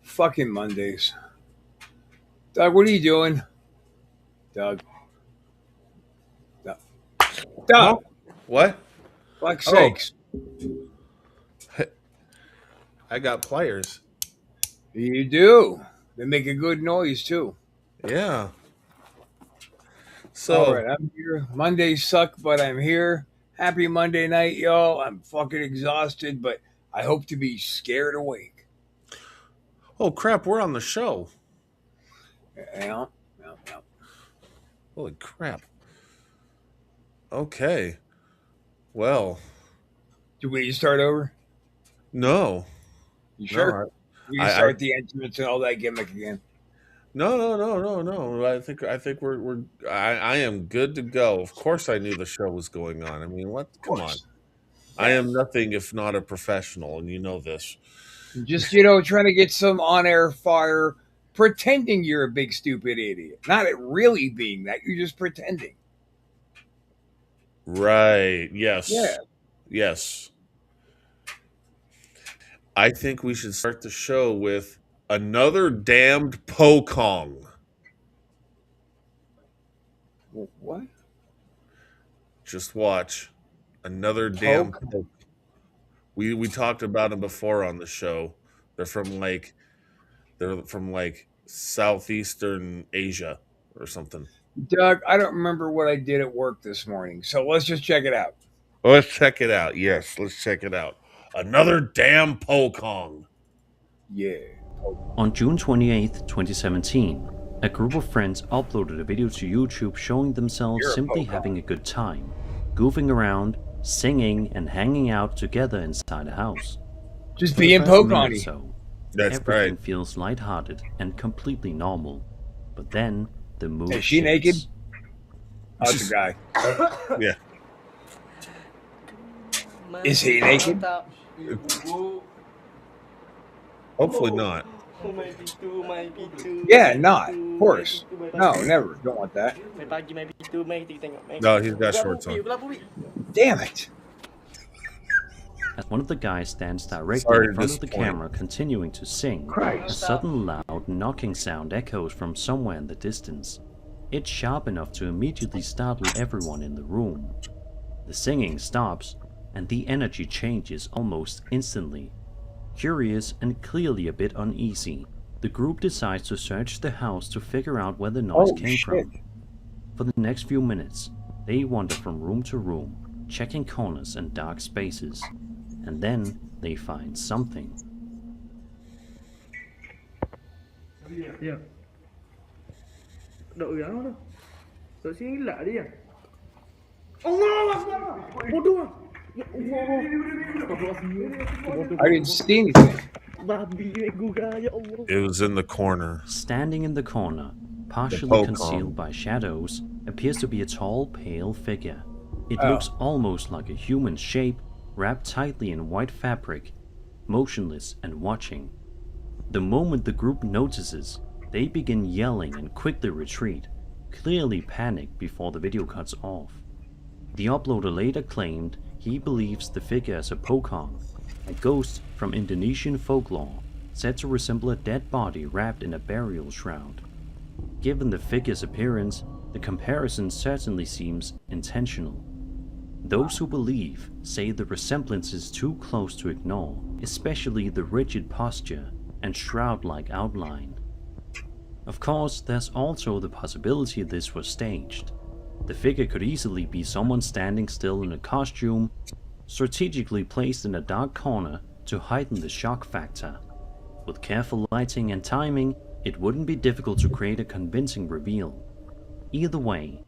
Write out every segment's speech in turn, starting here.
Fucking Mondays. Doug, what are you doing? Doug. Doug. Huh? Doug. What? Fuck's Oh, sakes. I got pliers. You do. They make a good noise too. Yeah. All So, right, I'm here. Mondays suck, but I'm here. Happy Monday night, y'all. I'm fucking exhausted, but I hope to be scared awake. oh crap, we're on the show. Yeah, yeah, yeah. Holy crap. Okay. Well, Do we start over? no. You sure? No. We can I start the entrance and all that gimmick again. no. I think we're I am good to go. Of course I knew the show was going on. I mean, what? Of Come on. course. I Yeah. am nothing if not a professional, and you know this. Just, trying to get some on air fire, pretending you're a big stupid idiot. Not it really being that. You're just pretending. Right. Yeah. Yes. Yes. I think we should start the show with another damned Pokong. What? Just watch. Another damn Poke? poke. We talked about them before on the show. They're from like southeastern Asia or something. Doug, I don't remember what I did at work this morning, so let's just check it out. Well, let's check it out. Yes, let's check it out. Another damn Pokong. Yeah. On June 28, 2017, a group of friends uploaded a video to YouTube showing themselves You're a simply Pokemon. having a good time, goofing around, singing, and hanging out together inside a house. Just For the being first minute or Pokemon. so, That's everything right. feels lighthearted and completely normal. But then, the mood Is she naked? shifts. Oh, it's a guy. Yeah. Is he naked? Hopefully not. Yeah, not. Of course. No, never. Don't want that. No, he's got shorts on. Damn it. As one of the guys stands directly Sorry in to front of the disappoint. camera continuing to sing, a Christ. sudden loud knocking sound echoes from somewhere in the distance. It's sharp enough to immediately startle everyone in the room. The singing stops, and the energy changes almost instantly. Curious and clearly a bit uneasy, the group decides to search the house to figure out where the noise Oh, came shit. from. For the next few minutes, they wander from room to room, checking corners and dark spaces. And then they find something. Iya. Đợi gắng đâu. Tớ suy nghĩ lạ đi à. Allah Akbar. Bodoh. Ya Allah. I didn't see anything. Babi gua ya Allah. It was in the corner. Standing in the corner, partially Pokemon. concealed by shadows, appears to be a tall, pale figure. It Oh. looks almost like a human shape, wrapped tightly in white fabric, motionless and watching. The moment the group notices, they begin yelling and quickly retreat, clearly panicked before the video cuts off. The uploader later claimed he believes the figure is a Pokong, a ghost from Indonesian folklore, said to resemble a dead body wrapped in a burial shroud. Given the figure's appearance, the comparison certainly seems intentional. Those who believe say the resemblance is too close to ignore, especially the rigid posture and shroud-like outline. Of course, there's also the possibility this was staged. The figure could easily be someone standing still in a costume, strategically placed in a dark corner to heighten the shock factor. With careful lighting and timing, it wouldn't be difficult to create a convincing reveal. Either way,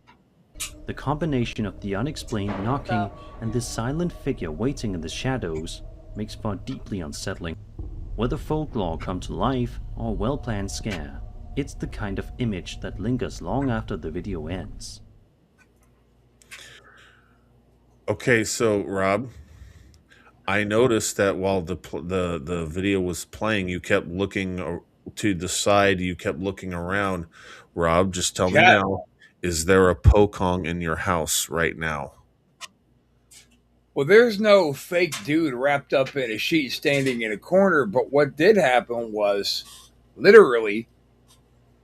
the combination of the unexplained knocking and this silent figure waiting in the shadows makes for a deeply unsettling. Whether folklore come to life or a well-planned scare, it's the kind of image that lingers long after the video ends. Okay, so Rob, I noticed that while the video was playing, you kept looking to the side. You kept looking around. Rob, just tell me Yeah. now: is there a Pokong in your house right now? Well, there's no fake dude wrapped up in a sheet standing in a corner, but what did happen was literally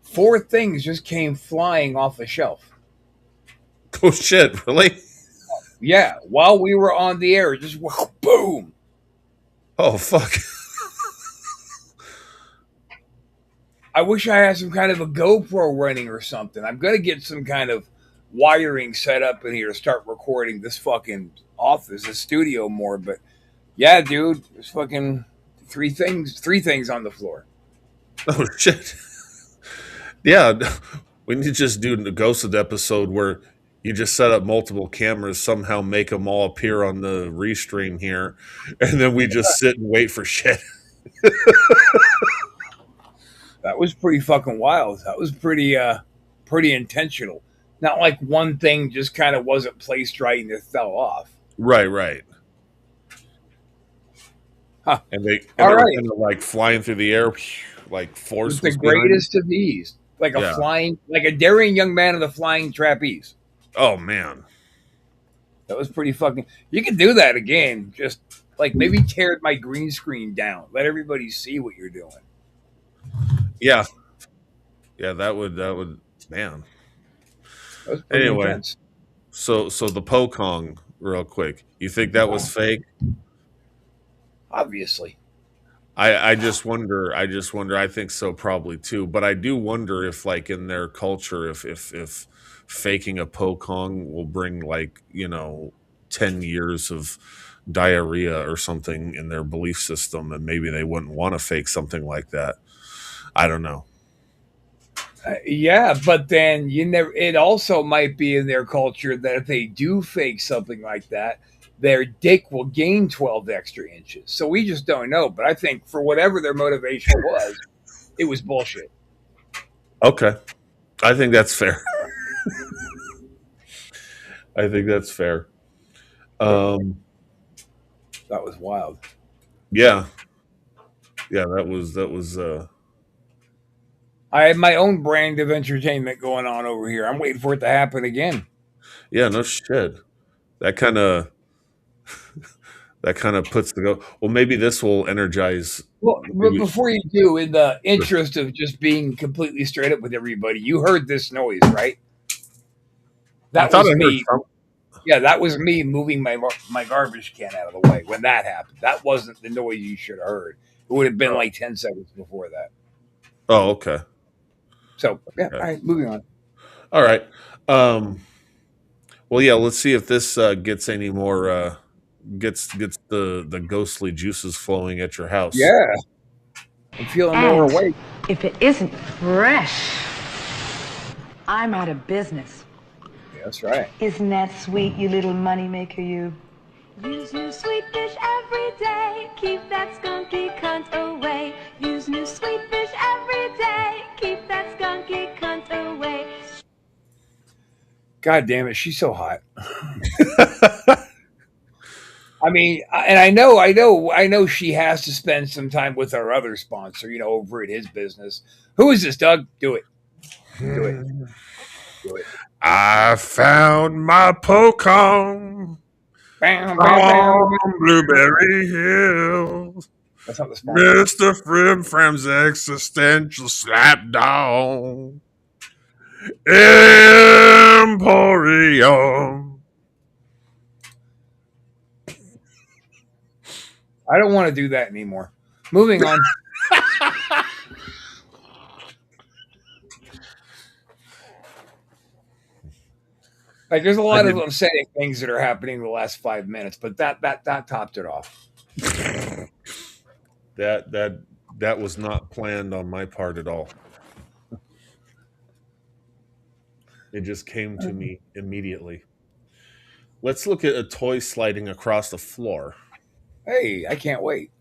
4 things just came flying off the shelf. Oh shit! Really? Yeah, while we were on the air, just boom. Oh fuck! I wish I had some kind of a GoPro running or something. I'm gonna get some kind of wiring set up in here to start recording this fucking office, this studio more. But yeah, dude, there's fucking three things on the floor. Oh shit! Yeah, we need to just do the Ghosted episode where you just set up multiple cameras, somehow make them all appear on the restream here, and then we just sit and wait for shit. That was pretty fucking wild. That was pretty intentional. Not like one thing just kind of wasn't placed right and it fell off. Right. Huh. And they All were right. kind of like flying through the air, like force With the was behind it. greatest of ease. Like Yeah. like a daring young man on the flying trapeze. Oh man, That was pretty fucking. You can do that again. Just like maybe tear my green screen down. Let everybody see what you're doing. yeah, that would man. That was pretty Anyway. intense. So the Pokong, real quick. You think that was fake? Obviously. I just wonder. I think so, probably too. But I do wonder if, like, in their culture, if faking a Pokong will bring, like, 10 years of diarrhea or something in their belief system, and maybe they wouldn't want to fake something like that. I don't know. Yeah, but then it also might be in their culture that if they do fake something like that, their dick will gain 12 extra inches. So we just don't know. But I think for whatever their motivation was, it was bullshit. Okay, I think that's fair. I think that's fair. That was wild. Yeah, that was. I have my own brand of entertainment going on over here. I'm waiting for it to happen again. Yeah, no shit. That kind of puts the go. Well, maybe this will energize. Well, but before you do, in the interest of just being completely straight up with everybody, you heard this noise, right? That was me. Yeah, that was me moving my garbage can out of the way when that happened. That wasn't the noise you should have heard. It would have been like 10 seconds before that. Oh, okay. So, yeah, Okay. all right, moving on. All right. Well, yeah. Let's see if this gets any more. Gets the ghostly juices flowing at your house. Yeah. I'm feeling more And awake. if it isn't fresh, I'm out of business. Yeah, that's right. Isn't that sweet, you little moneymaker, you? Use new sweet fish every day. Keep that skunky cunt away. Use new sweet fish every day. Keep that skunky cunt away. God damn it, she's so hot. I mean, and I know she has to spend some time with our other sponsor, over at his business. Who is this, Doug? Do it. Do it. Do it. I found my Pokong Bam, bam, bam. on Blueberry Hill. That's not the sponsor. Mr. Frim's existential slapdown. Emporium. I don't want to do that anymore. Moving on. Like, there's a lot of upsetting things that are happening in the last 5 minutes, but that topped it off. That was not planned on my part at all. It just came to me immediately. Let's look at a toy sliding across the floor. Hey, I can't wait.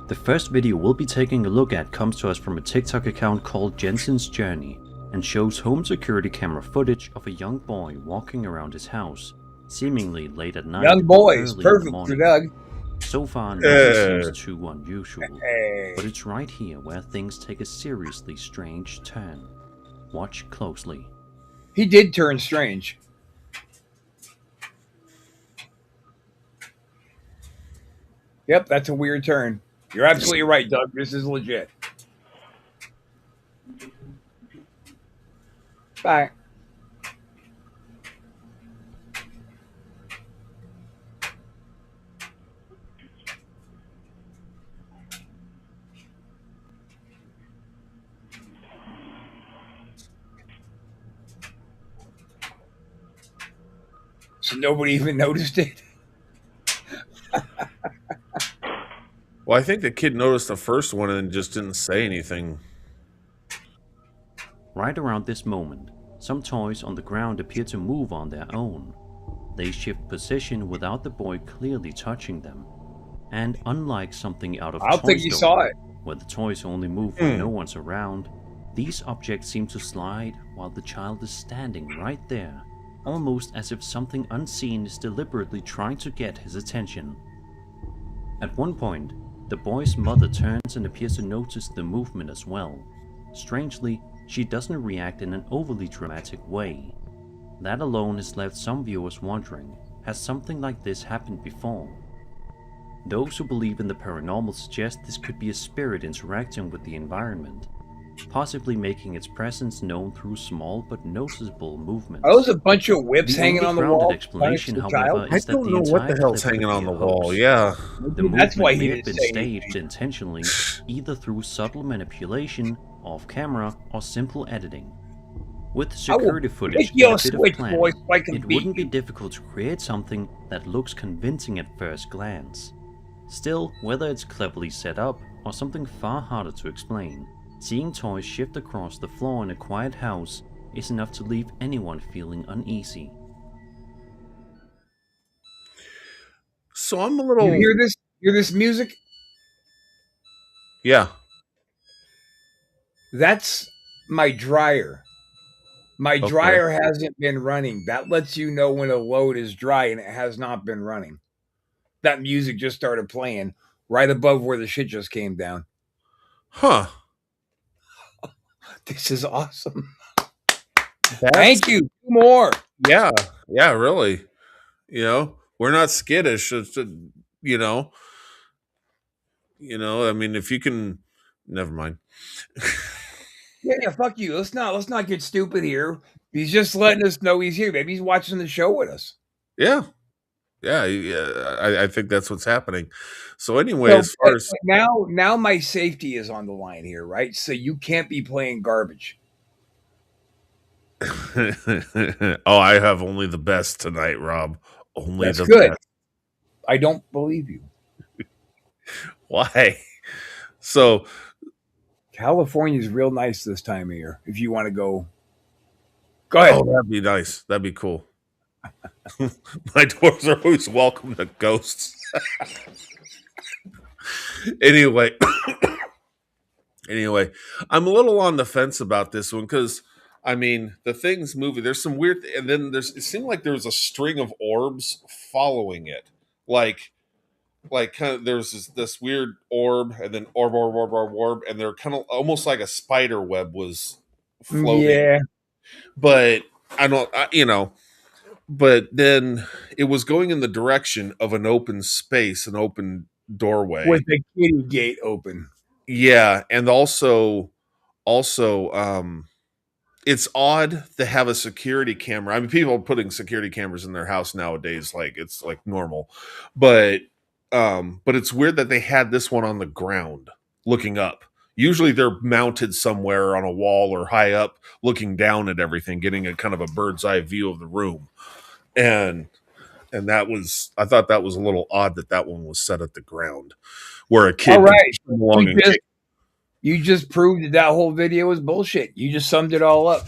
The first video we'll be taking a look at comes to us from a TikTok account called Jensen's Journey and shows home security camera footage of a young boy walking around his house, seemingly late at night. Young or boys, early in the perfect for morning. Doug. So far, nothing seems too unusual, Hey. but it's right here where things take a seriously strange turn. Watch closely. He did turn strange. Yep, that's a weird turn. You're absolutely right, Doug. This is legit. Bye. So nobody even noticed it. Well, I think the kid noticed the first one and just didn't say anything. Right around this moment, some toys on the ground appear to move on their own. They shift position without the boy clearly touching them. And unlike something out of I don't think you saw it. where the toys only move when no one's around, these objects seem to slide while the child is standing right there, almost as if something unseen is deliberately trying to get his attention. At one point, the boy's mother turns and appears to notice the movement as well. Strangely, she doesn't react in an overly dramatic way. That alone has left some viewers wondering, has something like this happened before? Those who believe in the paranormal suggest this could be a spirit interacting with the environment, possibly making its presence known through small but noticeable movements. Are those a bunch of whips hanging on the wall? Explanation, however, I is that don't the know what the entire hell's clip hanging could on be the a wall. hoax. Yeah. The movement That's why may he have didn't been say staged anything. intentionally, either through subtle manipulation, off camera, or simple editing. With security footage and a bit of planning, it wouldn't be difficult to create something that looks convincing at first glance. Still, whether it's cleverly set up or something far harder to explain, seeing toys shift across the floor in a quiet house is enough to leave anyone feeling uneasy. So I'm a little. You hear this? Hear this music? Yeah. That's my dryer. My dryer hasn't been running. That lets you know when a load is dry and it has not been running. That music just started playing right above where the shit just came down. Huh. This is awesome. Thank you. Two more. Yeah. Yeah, really. You know, we're not skittish. It's, you know, I mean, if you can, never mind. Yeah, fuck you. Let's not get stupid here. He's just letting us know he's here. Maybe he's watching the show with us. Yeah. I think that's what's happening. So anyway, as far as now my safety is on the line here, right? So you can't be playing garbage. oh, I have only the best tonight, Rob. Only That's the good. best. I don't believe you. Why? So California's real nice this time of year. If you want to go ahead. Oh, that'd be nice. That'd be cool. My doors are always welcome to ghosts. Anyway, I'm a little on the fence about this one because I mean the thing's moving. There's some weird, and then it seemed like there was a string of orbs following it, like kind of there's this weird orb, and then orb, and they're kind of almost like a spider web was floating. Yeah, but but then it was going in the direction of an open space, an open doorway with the kitty gate open. Yeah, and also it's odd to have a security camera. I mean, people are putting security cameras in their house nowadays, like it's like normal. But it's weird that they had this one on the ground looking up. Usually they're mounted somewhere on a wall or high up looking down at everything, getting a kind of a bird's eye view of the room. And that was, I thought that was a little odd that one was set at the ground where a kid. All right. You just proved that whole video was bullshit. You just summed it all up.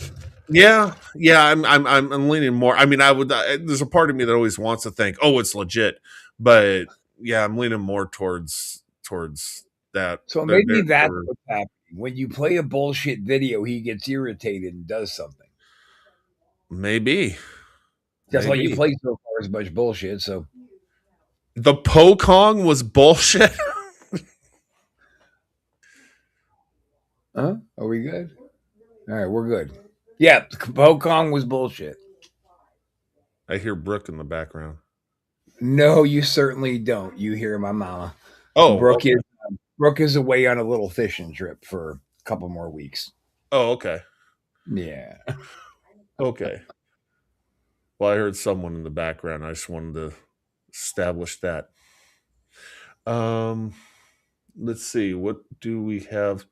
Yeah. I'm leaning more. I mean, there's a part of me that always wants to think, oh, it's legit, but yeah, I'm leaning more towards that. So maybe that's what's happening. When you play a bullshit video, he gets irritated and does something. Maybe. That's why you play so far as much bullshit. So the Pokong was bullshit. Huh? Are we good? All right, we're good. Yeah, Pokong was bullshit. I hear Brooke in the background. No, you certainly don't. You hear my mama. Oh, Brooke okay. is Brooke is away on a little fishing trip for a couple more weeks. Oh, okay. Yeah. Okay. Well, I heard someone in the background. I just wanted to establish that. Let's see. What do we have?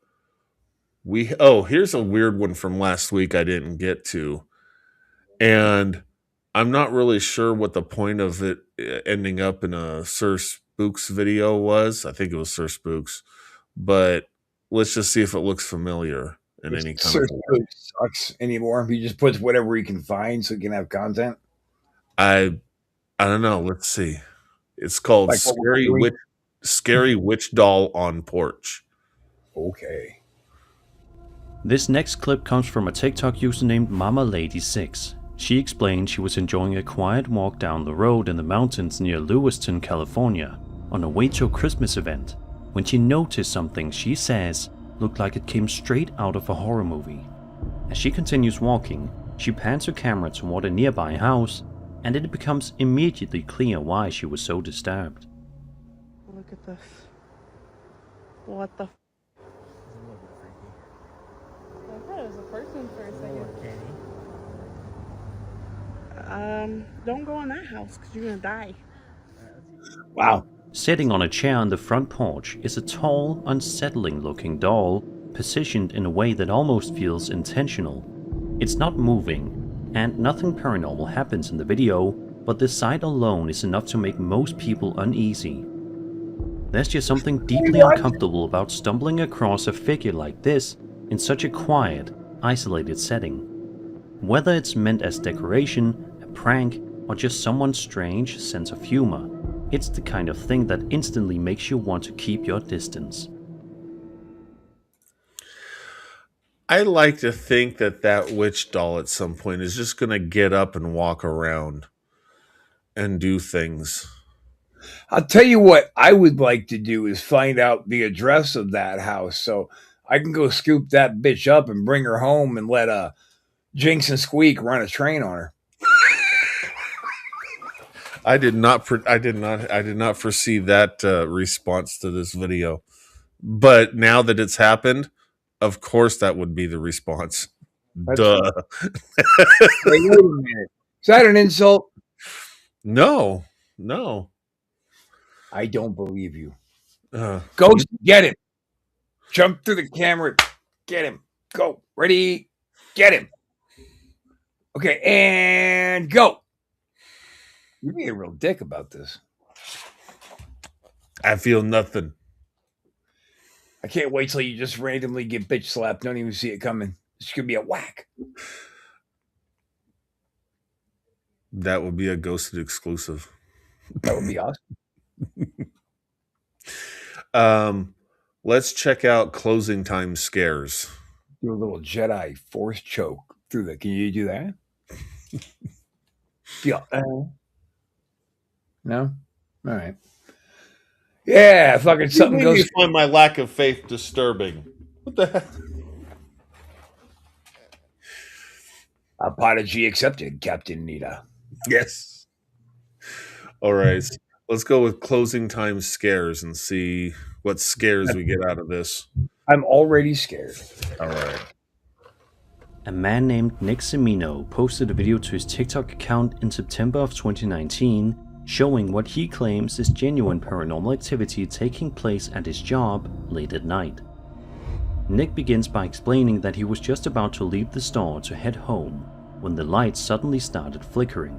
Here's a weird one from last week I didn't get to. And I'm not really sure what the point of it ending up in a Sir Spooks video was. I think it was Sir Spooks. But let's just see if it looks familiar in any kind Sir of way. Spooks sucks anymore. He just puts whatever he can find so he can have content. I don't know. Let's see. It's called Like what we're doing? Scary Witch Doll on Porch. Okay. This next clip comes from a TikTok user named MamaLady6. She explained she was enjoying a quiet walk down the road in the mountains near Lewiston, California, on her way to a Christmas event, when she noticed something she says looked like it came straight out of a horror movie. As she continues walking, she pans her camera toward a nearby house, and it becomes immediately clear why she was so disturbed. Look at this. What the I thought it was a person for a second. Don't go in that house because you're gonna die. Wow. Sitting on a chair on the front porch is a tall, unsettling looking doll, positioned in a way that almost feels intentional. It's not moving, and nothing paranormal happens in the video, but the sight alone is enough to make most people uneasy. There's just something deeply uncomfortable about stumbling across a figure like this in such a quiet, isolated setting. Whether it's meant as decoration, a prank, or just someone's strange sense of humor, it's the kind of thing that instantly makes you want to keep your distance. I like to think that witch doll at some point is just going to get up and walk around and do things. I'll tell you what I would like to do is find out the address of that house so I can go scoop that bitch up and bring her home and let Jinx and Squeak run a train on her. I did not foresee that response to this video. But now that it's happened, of course that would be the response. Duh. Wait a minute. Is that an insult? No. I don't believe you. Uh, Ghost, get him. Jump through the camera. Get him. Go. Ready? Get him. Okay, and go. You're being a real dick about this. I feel nothing. I can't wait till you just randomly get bitch slapped. Don't even see it coming. It's going to be a whack. That would be a Ghosted exclusive. That would be awesome. Let's check out closing time scares. Do a little Jedi Force choke through the. Can you do that? Feel. No? All right. Yeah, fucking something goes. You find my lack of faith disturbing. What the heck? Apology accepted, Captain Nita. Yes. All right. Let's go with closing time scares and see what scares we get out of this. I'm already scared. All right. A man named Nick Semino posted a video to his TikTok account in September of 2019 showing what he claims is genuine paranormal activity taking place at his job late at night. Nick begins by explaining that he was just about to leave the store to head home when the lights suddenly started flickering.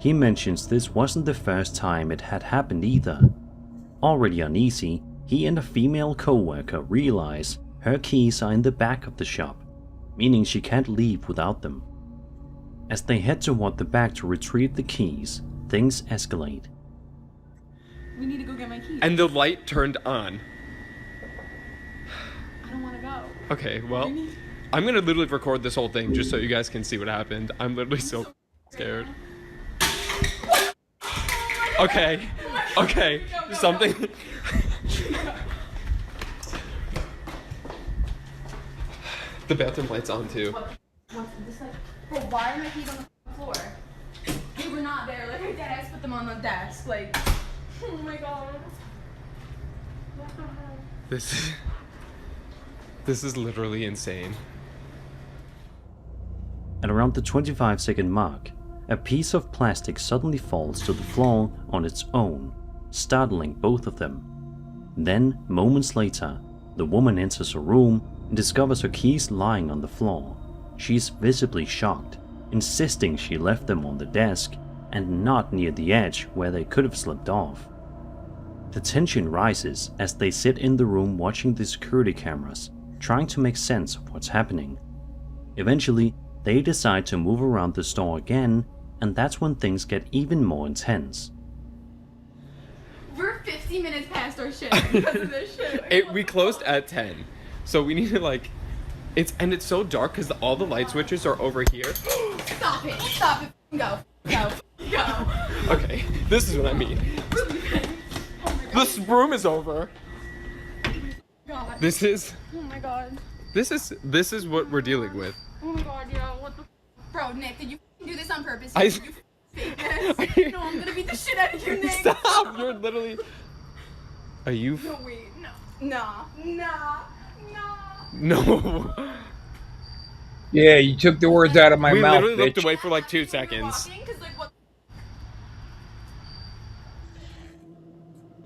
He mentions this wasn't the first time it had happened either. Already uneasy, he and a female co-worker realize her keys are in the back of the shop, meaning she can't leave without them. As they head toward the back to retrieve the keys, things escalate. We need to go get my keys. And the light turned on. I don't want to go. Okay, well, I'm gonna literally record this whole thing just so you guys can see what happened. I'm literally so scared. Okay, something. The bathroom light's on too. What's this like? Bro, why are my keys on the floor? Hey, they're not there. Like, my dad has put them on the desk. Like, oh my god. This is literally insane. At around the 25-second mark, a piece of plastic suddenly falls to the floor on its own, startling both of them. Then, moments later, the woman enters a room and discovers her keys lying on the floor. She is visibly shocked, insisting she left them on the desk and not near the edge where they could have slipped off. The tension rises as they sit in the room watching the security cameras, trying to make sense of what's happening. Eventually, they decide to move around the store again, and that's when things get even more intense. We're 50 minutes past our shift because of this shit. We closed at 10, so we need to like, it's so dark because all the light switches are over here. Stop it! Stop it! Go! Go! Go! Okay, this is what I mean. This room is over. God. This is Oh my god. this is what we're dealing with. Oh my god, yo, what the bro, Nick, did you do this on purpose? I- Did you fake this? No, I'm gonna beat the shit out of you, Nick. Stop! You're literally. Are you? No, wait, no. Nah. No. Yeah, you took the words out of my We mouth, literally bitch. looked away for like 2 seconds. Walking, 'cause, like, what?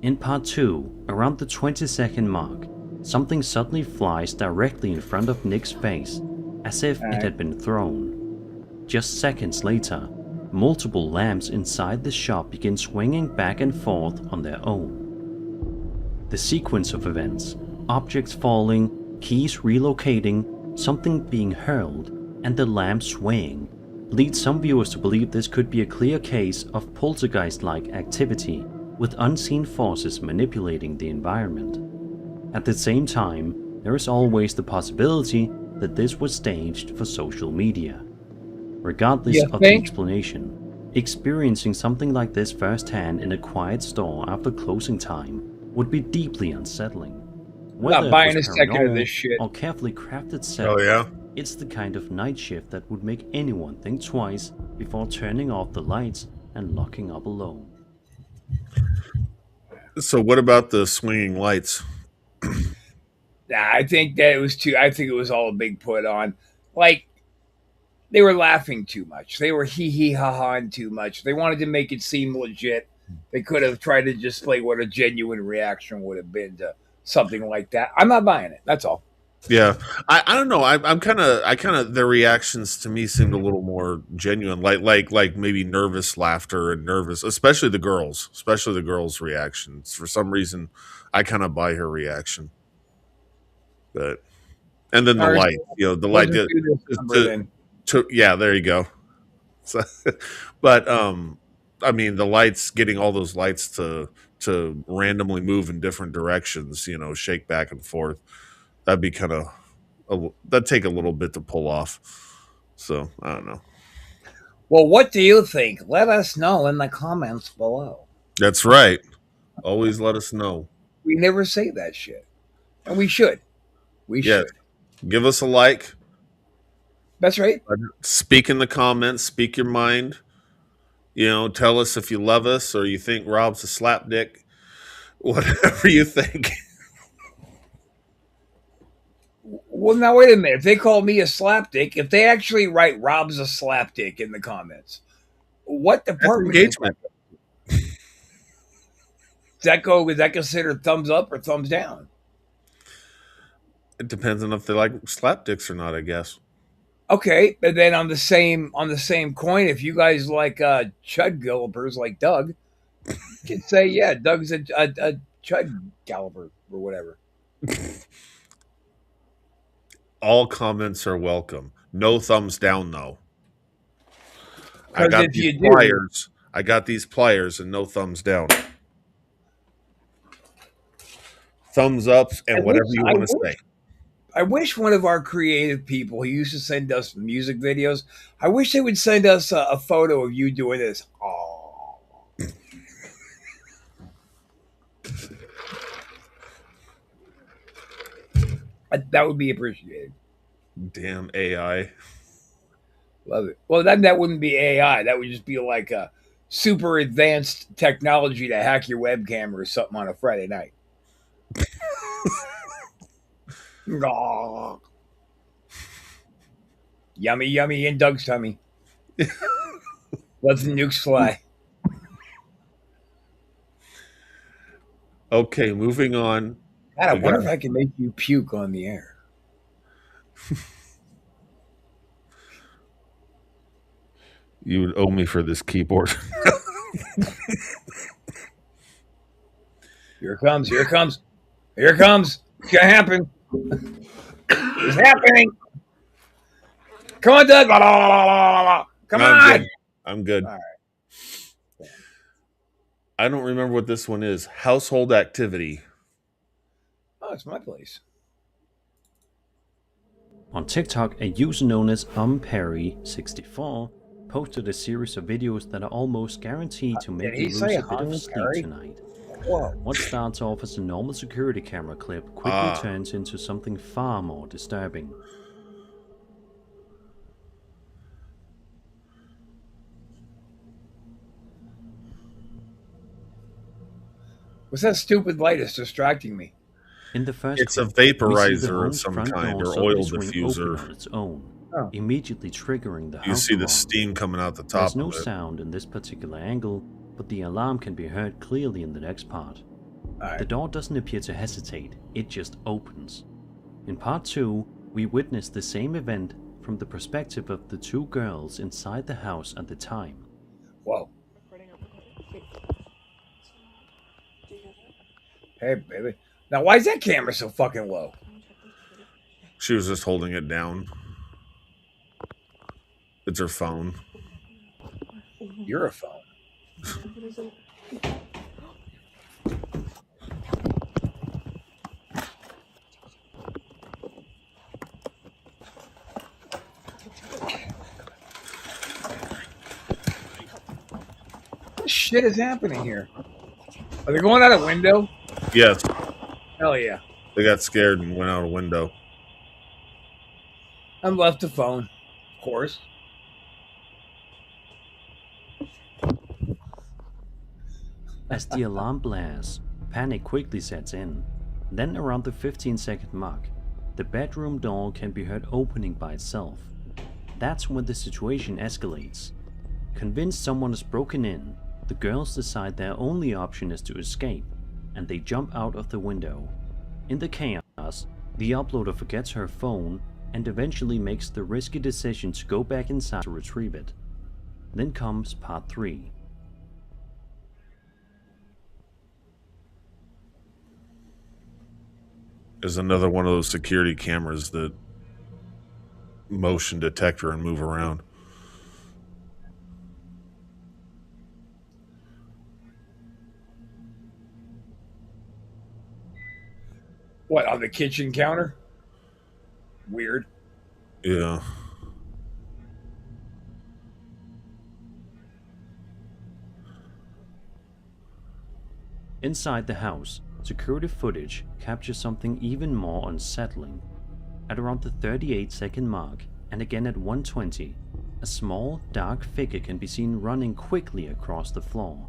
In part 2, around the 20-second mark, something suddenly flies directly in front of Nick's face, as if it had been thrown. Just seconds later, multiple lamps inside the shop begin swinging back and forth on their own. The sequence of events, objects falling, keys relocating, something being hurled, and the lamp swaying, leads some viewers to believe this could be a clear case of poltergeist-like activity, with unseen forces manipulating the environment. At the same time, there is always the possibility that this was staged for social media. Regardless of the explanation, experiencing something like this firsthand in a quiet store after closing time would be deeply unsettling. Whether Not buying it was a second of paranormal this shit. or carefully crafted setup, Oh yeah. it's the kind of night shift that would make anyone think twice before turning off the lights and locking up alone. So what about the swinging lights? Nah, I think that it was too. I think it was all a big put on. Like, they were laughing too much. They were hee hee ha haing too much. They wanted to make it seem legit. They could have tried to display what a genuine reaction would have been to something like that. I'm not buying it. That's all. Yeah, I don't know. I kind of their reactions to me seemed a little more genuine, like maybe nervous laughter and nervous, especially the girls' reactions. For some reason, I kind of buy her reaction, but and then the Ours light, the light wasn't did. through this number then. Yeah, there you go. So, but I mean, the lights, getting all those lights to randomly move in different directions, shake back and forth. That'd be that'd take a little bit to pull off. So I don't know. Well, what do you think? Let us know in the comments below. That's right. Always let us know. We never say that shit, and we should. We should. Give us a like. That's right. Speak in the comments. Speak your mind. Tell us if you love us or you think Rob's a slapdick. Whatever you think. Well, now wait a minute. If they call me a slapdick, if they actually write Rob's a slapdick in the comments, what department is that? Is that considered thumbs up or thumbs down? It depends on if they like slapdicks or not, I guess. Okay, but then on the same coin, if you guys like chud gallopers like Doug, you can say, yeah, Doug's a chud galloper or whatever. All comments are welcome. No thumbs down, though. I got these pliers and no thumbs down. Thumbs up and whatever you want to say. I wish one of our creative people who used to send us music videos, I wish they would send us a photo of you doing this. Oh. That would be appreciated. Damn AI. Love it. Well, that wouldn't be AI. That would just be like super advanced technology to hack your webcam or something on a Friday night. Yummy, yummy in Doug's tummy. Let the nukes fly. Okay, moving on. God, I wonder if I can make you puke on the air. You would owe me for this keyboard. Here it comes. Here it comes. Here it comes. It's going to happen. It's happening. Come on, Doug. Come on. Good. I'm good. All right. I don't remember what this one is. Household activity. Oh, it's my place. On TikTok, a user known as Perry64 posted a series of videos that are almost guaranteed to make you lose a bit of sleep tonight. Whoa. What starts off as a normal security camera clip quickly turns into something far more disturbing. What's that stupid light that's distracting me? In the first It's a clip, we see the vaporizer of home's some front kind door or oil suddenly swing open diffuser. on its own, Oh. immediately triggering the house You see the alarm. steam coming out the top There's no of it. sound in this particular angle, but the alarm can be heard clearly in the next part. Right. The door doesn't appear to hesitate, it just opens. In part 2, we witness the same event from the perspective of the two girls inside the house at the time. Whoa. Hey, baby. Now, why is that camera so fucking low? She was just holding it down. It's her phone. You're a phone. What shit is happening here? Are they going out a window? Yes, Hell yeah. they got scared and went out a window. And left the phone, of course. As the alarm blares, panic quickly sets in. Then around the 15-second mark, the bedroom door can be heard opening by itself. That's when the situation escalates. Convinced someone has broken in, the girls decide their only option is to escape, and they jump out of the window. In the chaos, the uploader forgets her phone and eventually makes the risky decision to go back inside to retrieve it. Then comes part 3. There's another one of those security cameras that motion detector and move around. What, on the kitchen counter? Weird. Yeah. Inside the house, security footage captures something even more unsettling. At around the 38-second mark, and again at 1:20, a small, dark figure can be seen running quickly across the floor.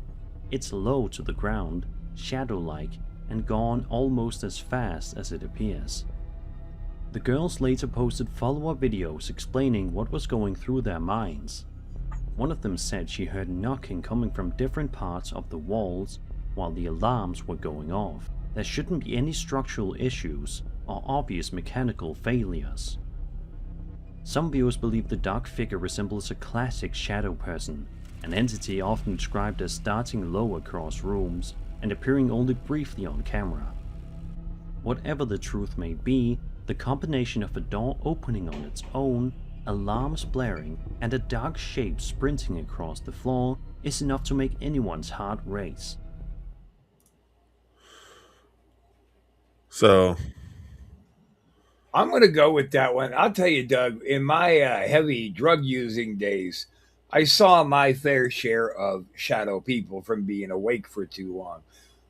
It's low to the ground, shadow-like, and gone almost as fast as it appears. The girls later posted follow-up videos explaining what was going through their minds. One of them said she heard knocking coming from different parts of the walls while the alarms were going off. There shouldn't be any structural issues or obvious mechanical failures. Some viewers believe the dark figure resembles a classic shadow person, an entity often described as starting low across rooms and appearing only briefly on camera. Whatever the truth may be, the combination of a door opening on its own, alarms blaring, and a dark shape sprinting across the floor is enough to make anyone's heart race. So I'm going to go with that one. I'll tell you, Doug, in my heavy drug using days, I saw my fair share of shadow people from being awake for too long.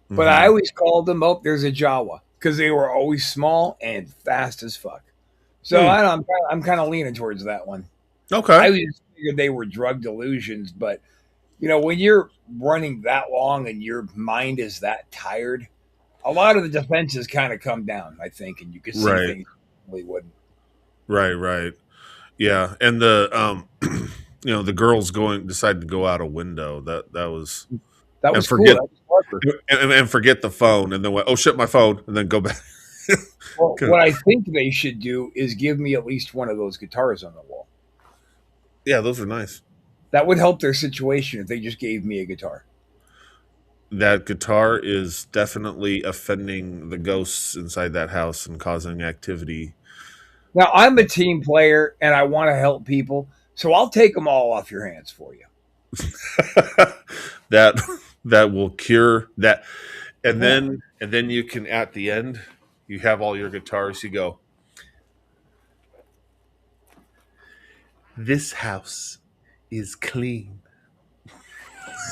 But I always called them, oh, there's a Jawa, because they were always small and fast as fuck. So I'm kind of leaning towards that one. okay. I always figured they were drug delusions, but You know, when you're running that long and your mind is that tired, a lot of the defenses kind of come down, I think, and you can see Right. things we wouldn't. Right. Yeah, and the the girls decide to go out a window. That was That and was cool. That was clever. and forget the phone, and then oh shit, my phone, and then go back. Well, what I think they should do is give me at least one of those guitars on the wall. Yeah, those are nice. That would help their situation if they just gave me a guitar. That guitar is definitely offending the ghosts inside that house and causing activity. Now, I'm a team player and I want to help people, so I'll take them all off your hands for you. that will cure that, and then you can, at the end, you have all your guitars. You go, this house is clean.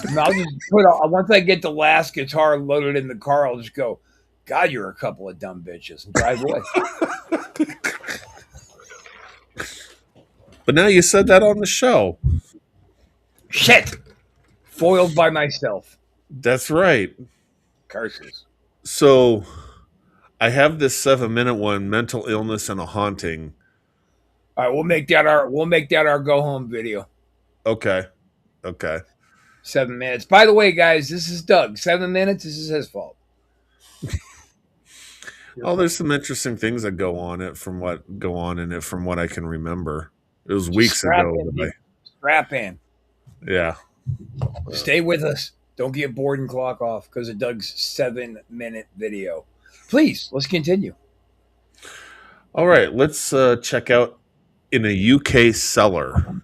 And I'll just once I get the last guitar loaded in the car, I'll just go, God, you're a couple of dumb bitches, and drive away. But now you said that on the show. Shit! Foiled by myself. That's right. Curses. So I have this 7-minute one, mental illness and a haunting. All right, we'll make that our go home video. Okay. 7 minutes. By the way, guys, this is Doug. 7 minutes. This is his fault. Oh, there's some interesting things that go on in it from what I can remember. It was weeks ago. Strap in. Yeah. Stay with us. Don't get bored and clock off because of Doug's 7-minute video. Please, let's continue. All right, let's check out in a UK cellar.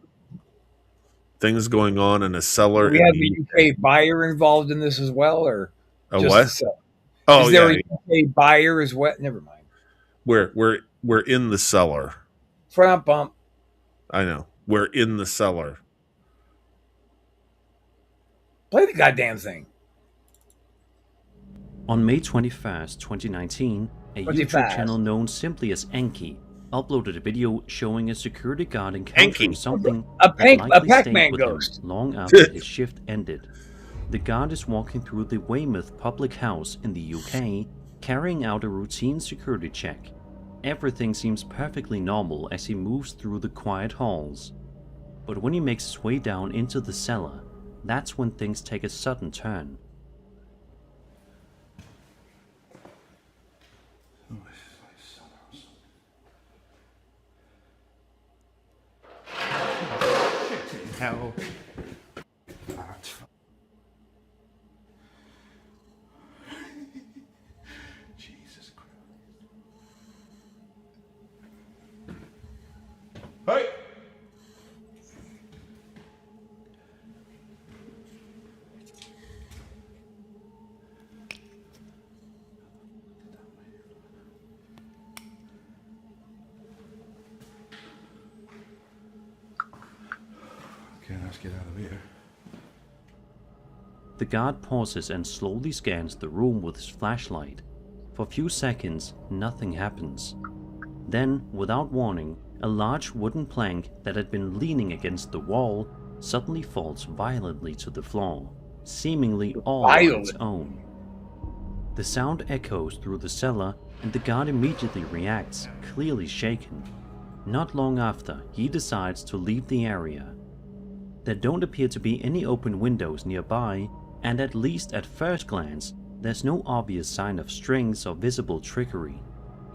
Things going on in a cellar. Do we have a UK buyer involved in this as well, or a what? Oh, is there a UK buyer as well? Never mind. We're in the cellar. Front bump. I know. We're in the cellar. Play the goddamn thing. On May 21st, 2019, a YouTube channel known simply as Enki uploaded a video showing a security guard encountering something a Pac-Man ghost long after his shift ended. The guard is walking through the Weymouth public house in the UK, carrying out a routine security check. Everything seems perfectly normal as he moves through the quiet halls. But when he makes his way down into the cellar, that's when things take a sudden turn. Hell. Jesus Christ. Hey! Okay, let's get out of here. The guard pauses and slowly scans the room with his flashlight. For a few seconds, nothing happens. Then, without warning, a large wooden plank that had been leaning against the wall suddenly falls violently to the floor, seemingly all on its own. The sound echoes through the cellar and the guard immediately reacts, clearly shaken. Not long after, he decides to leave the area. There don't appear to be any open windows nearby, and at least at first glance, there's no obvious sign of strings or visible trickery.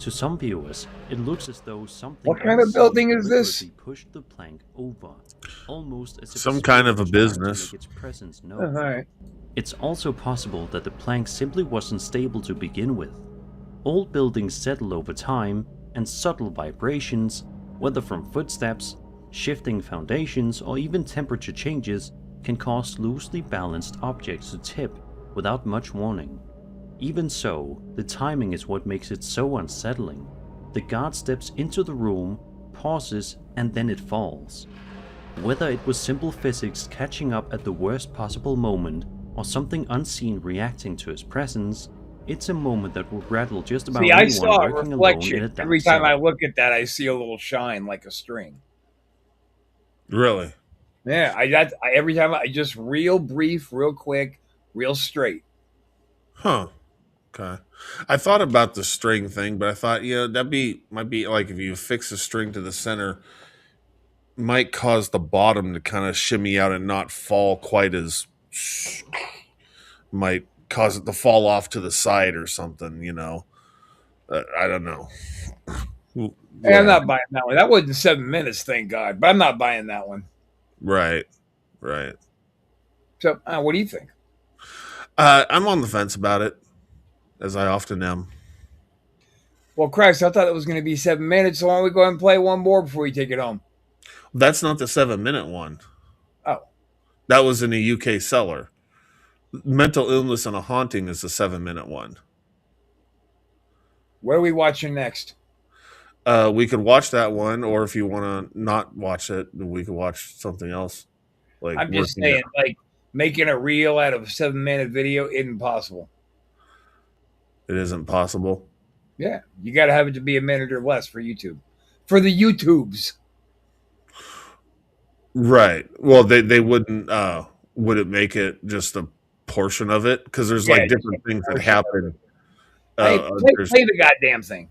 To some viewers, it looks as though something. What kind of building is this? Pushed the plank over, almost as if some kind of a business. Its presence known. It's also possible that the plank simply wasn't stable to begin with. Old buildings settle over time, and subtle vibrations, whether from footsteps, shifting foundations, or even temperature changes, can cause loosely balanced objects to tip without much warning. Even so, the timing is what makes it so unsettling. The guard steps into the room, pauses, and then it falls. Whether it was simple physics catching up at the worst possible moment, or something unseen reacting to his presence, it's a moment that will rattle just about anyone I saw a working reflection. alone in a Every time cellar. I look at that, I see a little shine like a string. Really? Yeah, every time I just real brief, real quick, real straight. Huh. Okay. I thought about the string thing, but I thought, might be like if you fix the string to the center, might cause the bottom to kind of shimmy out and not fall quite as might cause it to fall off to the side or something, I don't know. Hey, I'm not buying that one. That wasn't 7 minutes, thank God. But I'm not buying that one. Right. So, what do you think? I'm on the fence about it, as I often am. Well, Christ, I thought it was going to be 7 minutes, so why don't we go ahead and play one more before we take it home? That's not the 7-minute one. Oh. That was in a UK seller. Mental Illness and a Haunting is the 7-minute one. What are we watching next? We could watch that one, or if you want to not watch it, we could watch something else. Like I'm just saying, like, making a reel out of a 7-minute video isn't possible. It isn't possible? Yeah. You got to have it to be a minute or less for YouTube. For the YouTubes. Right. Well, they wouldn't, would it make it just a portion of it? Because there's like different things that happen. Hey, play the goddamn thing.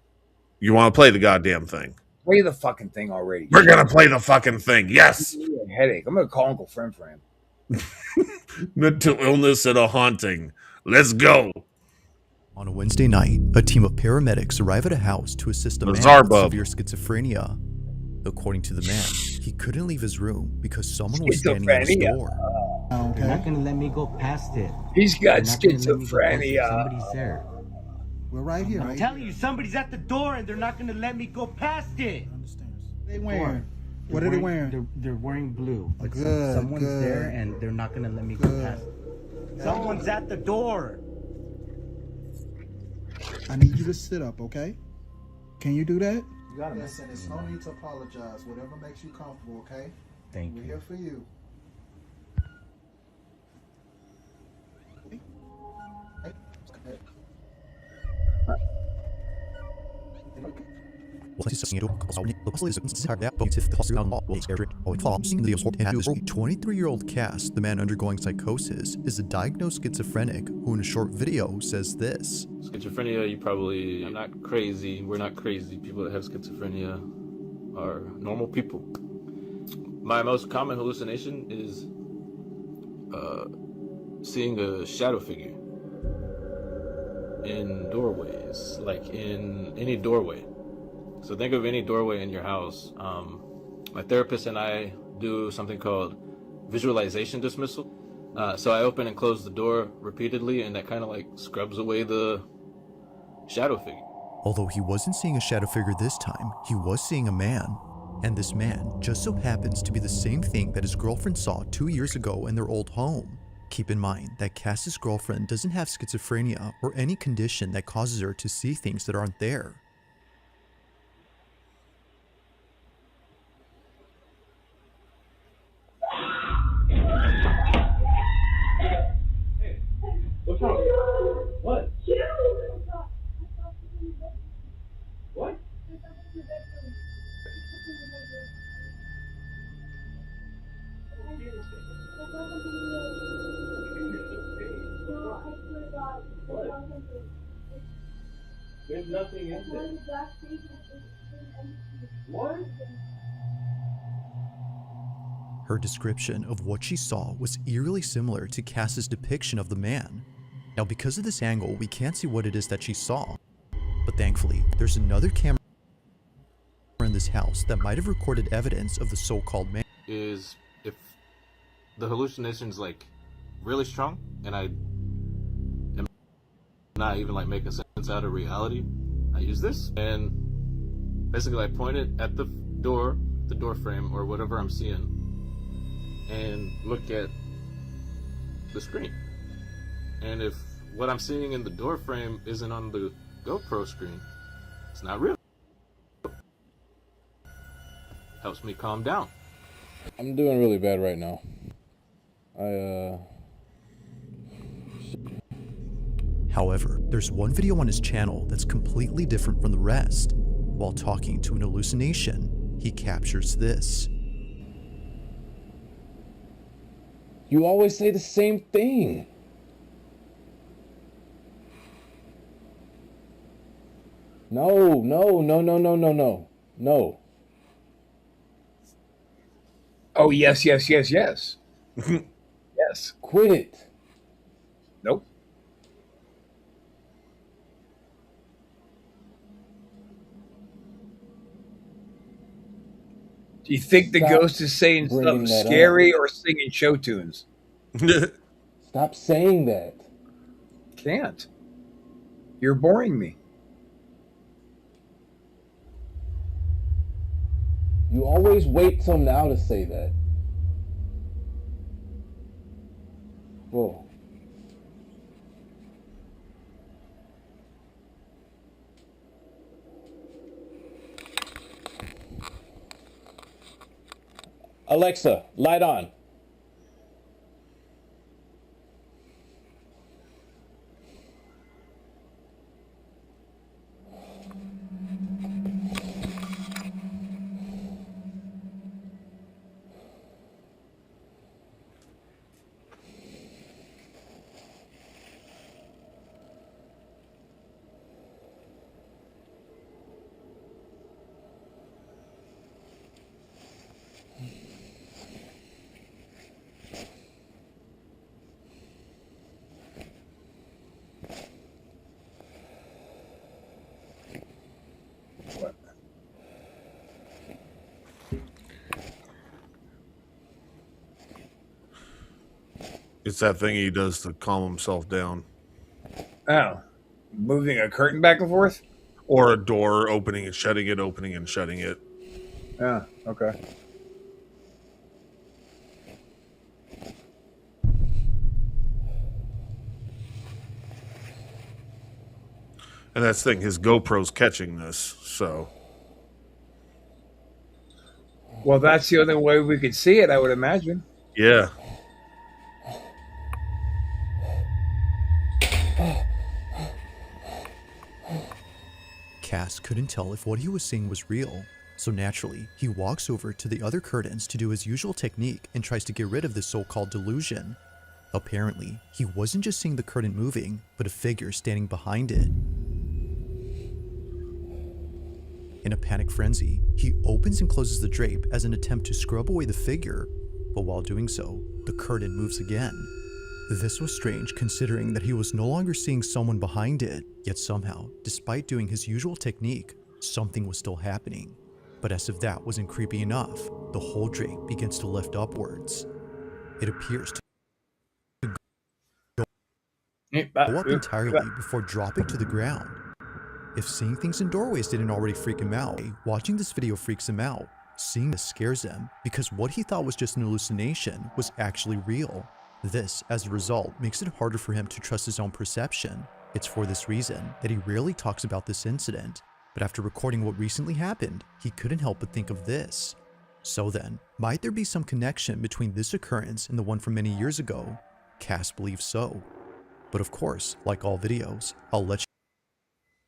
You want to play the goddamn thing? Play the fucking thing already. We're going to play the fucking thing. Yes. Headache. I'm going to call Uncle Friend for him. Mental Illness and a Haunting. Let's go. On a Wednesday night, a team of paramedics arrive at a house to assist a man with severe schizophrenia. According to the man, he couldn't leave his room because someone was standing at his door. They're not going to let me go past it. He's got schizophrenia. Somebody's there. We're right here. I'm telling you, somebody's at the door and they're not going to let me go past it. They wearing? What are they wearing? They're wearing blue. But Good, someone's good. there and they're not going to let me go past it. Someone's at the door. I need you to sit up, okay? Can you do that? You got it. Listen, there's no need to apologize. Whatever makes you comfortable, okay? Thank you. We're here for you. "23-year-old Cass, the man undergoing psychosis, is a diagnosed schizophrenic who in a short video says this. Schizophrenia, I'm not crazy. We're not crazy. People that have schizophrenia are normal people. My most common hallucination is seeing a shadow figure in doorways, like in any doorway. So think of any doorway in your house. My therapist and I do something called visualization dismissal. So I open and close the door repeatedly, and that kind of like scrubs away the shadow figure. Although he wasn't seeing a shadow figure this time, he was seeing a man. And this man just so happens to be the same thing that his girlfriend saw 2 years ago in their old home. Keep in mind that Cass's girlfriend doesn't have schizophrenia or any condition that causes her to see things that aren't there. What's wrong? What? What? There's nothing in there. What? Her description of what she saw was eerily similar to Cass's depiction of the man. Now, because of this angle, we can't see what it is that she saw. But thankfully, there's another camera in this house that might have recorded evidence of the so-called man. Is if the hallucination's like really strong and I am not even like making sense out of reality, I use this and basically I point it at the door frame or whatever I'm seeing and look at the screen. And if what I'm seeing in the door frame isn't on the GoPro screen, it's not real. Helps me calm down. I'm doing really bad right now. However, there's one video on his channel that's completely different from the rest. While talking to an hallucination, he captures this. You always say the same thing. No. Oh, yes. Yes. Quit it. Nope. Do you think the Stop ghost is saying something bringing that scary or singing show tunes? Stop saying that. Can't. You're boring me. You always wait till now to say that. Whoa. Alexa, light on. It's that thing he does to calm himself down. Oh. Moving a curtain back and forth? Or a door, opening and shutting it, opening and shutting it. Yeah, okay. And that's the thing, his GoPro's catching this, so. Well, that's the only way we could see it, I would imagine. Yeah. Cass couldn't tell if what he was seeing was real, so naturally, he walks over to the other curtains to do his usual technique and tries to get rid of this so-called delusion. Apparently, he wasn't just seeing the curtain moving, but a figure standing behind it. In a panic frenzy, he opens and closes the drape as an attempt to scrub away the figure, but while doing so, the curtain moves again. This was strange considering that he was no longer seeing someone behind it, yet somehow, despite doing his usual technique, something was still happening. But as if that wasn't creepy enough, the whole drape begins to lift upwards. It appears to go up entirely before dropping to the ground. If seeing things in doorways didn't already freak him out, watching this video freaks him out. Seeing this scares him because what he thought was just an hallucination was actually real. This, as a result, makes it harder for him to trust his own perception. It's for this reason that he rarely talks about this incident, but after recording what recently happened, he couldn't help but think of this. So then, might there be some connection between this occurrence and the one from many years ago? Cass believes so. But of course, like all videos, I'll let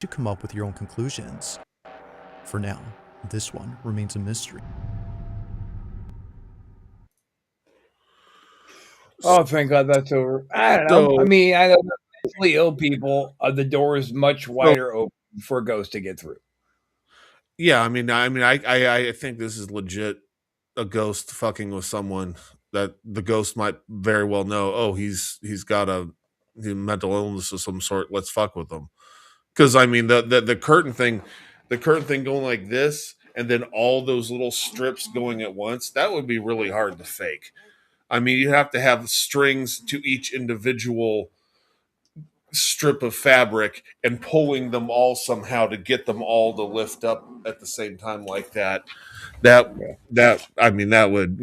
you come up with your own conclusions. For now, this one remains a mystery. Oh, thank God that's over. I don't know. So- I mean, I know that mentally ill people, the door is much wider open for a ghost to get through. Yeah, I think this is legit a ghost fucking with someone that the ghost might very well know, oh, he's got a mental illness of some sort, let's fuck with him. Because I mean the curtain thing going like this and then all those little strips going at once, that would be really hard to fake. I mean, you have to have strings to each individual strip of fabric and pulling them all somehow to get them all to lift up at the same time like that. That would,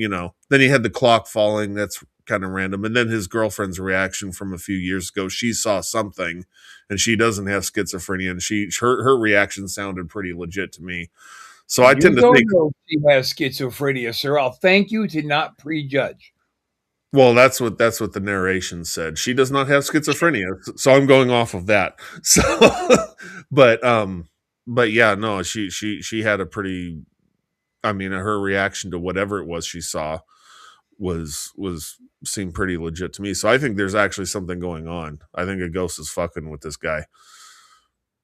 then he had the clock falling. That's kind of random. And then his girlfriend's reaction from a few years ago, she saw something and she doesn't have schizophrenia and her reaction sounded pretty legit to me. So I tend to think she has schizophrenia, sir. I'll thank you to not prejudge. Well, that's what the narration said. She does not have schizophrenia, so I'm going off of that. So, but yeah, no, she had a pretty. I mean, her reaction to whatever it was she saw was seem pretty legit to me. So I think there's actually something going on. I think a ghost is fucking with this guy.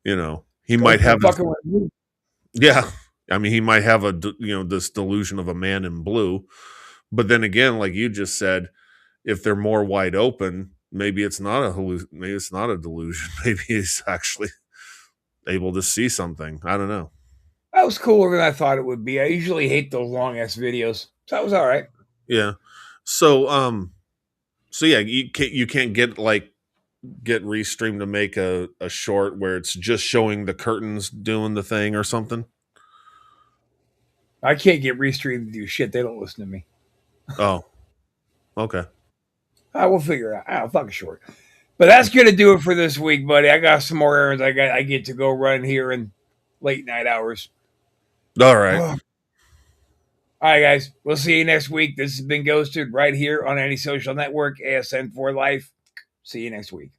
You know, he might have fucking with you. Yeah. I mean, he might have this delusion of a man in blue. But then again, like you just said, if they're more wide open, maybe it's not maybe it's not a delusion. Maybe he's actually able to see something. I don't know. That was cooler than I thought it would be. I usually hate those long ass videos. So that was all right. Yeah. So yeah, you can't get Restream to make a short where it's just showing the curtains doing the thing or something. I can't get Restream to do shit. They don't listen to me. Oh. Okay. I will figure it out. I'll fucking short. But that's gonna do it for this week, buddy. I got some more errands I get to go run here in late night hours. All right. All right, guys. We'll see you next week. This has been Ghosted right here on Any Social Network, ASN for Life. See you next week.